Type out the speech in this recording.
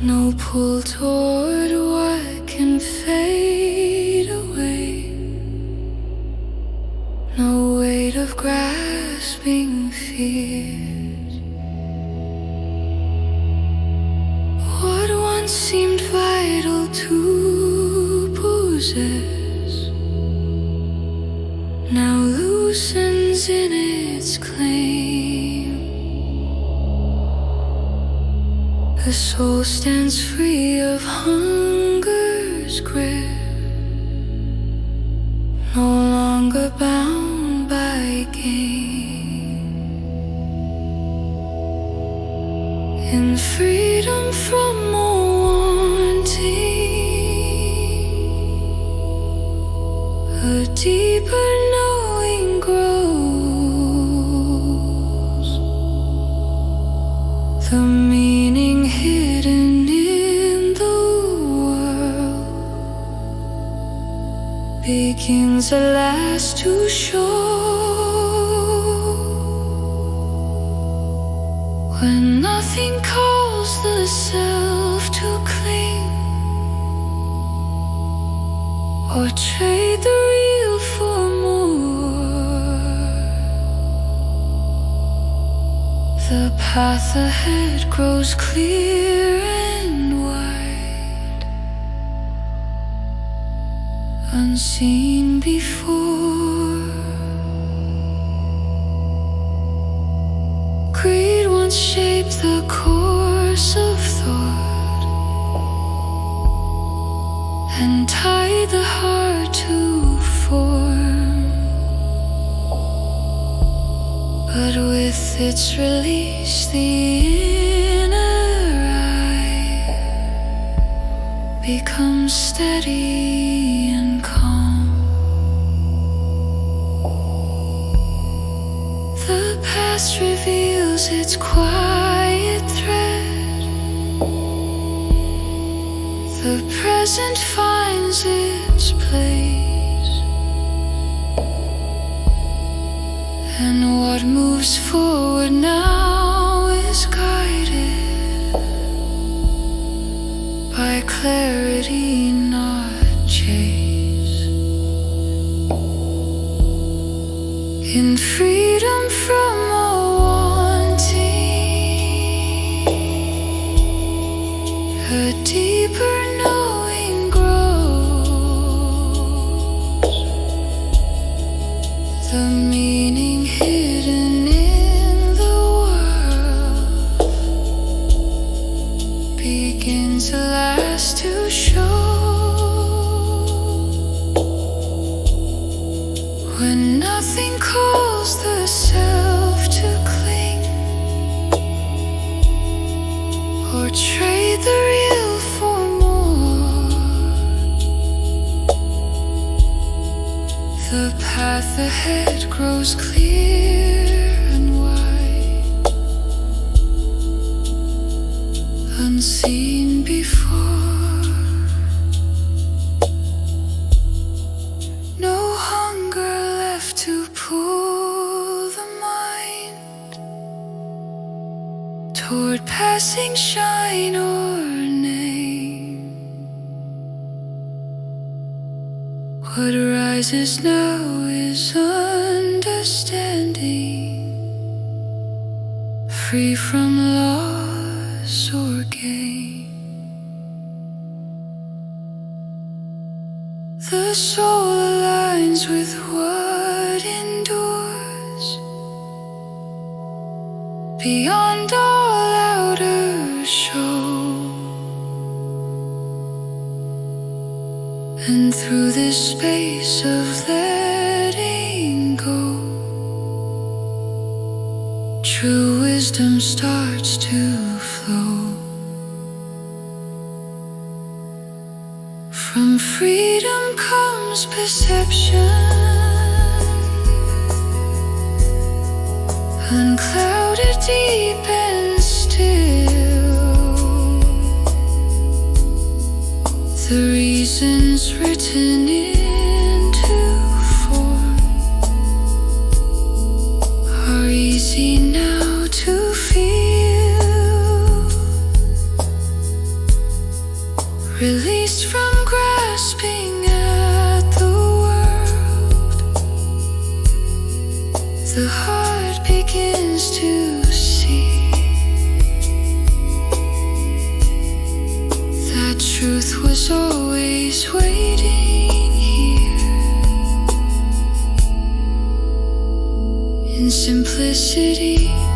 No pull toward what can fade away. No weight of grasping fears. What once seemed vital to possess now loosens in its claim. The soul stands free of hunger's grip, no longer bound by gain. In freedom from all wanting, a deeper knowing grows. The meaning hidden in the world begins at last to show. When nothing calls the self to cling or trade the real for more, the path ahead grows clear and wide, unseen before. Greed once shaped the course of thought and tied the heart to form, but with its release the inner eye becomes steady and calm. The past reveals its quiet thread. The present finds its place, and what moves forward now is guided by clarity, not chase. In freedom from all wanting, a deeper knowing grows. The meaning hidden in the world begins at last to show. When nothing calls the self to cling or trade the real for more, the path ahead grows clear and wide, unseen before. No hunger left to pull the mind toward passing shine or name. What rises now is understanding, free from loss or gain. The soul aligns with what endures beyond all outer show, and through this space of letting go, true wisdom starts to flow. From freedom comes perception, unclouded, deep and still. The reasons written into form are easy now to feel. Released from grasping at the world, the heart begins to see that truth was always waiting here in simplicity.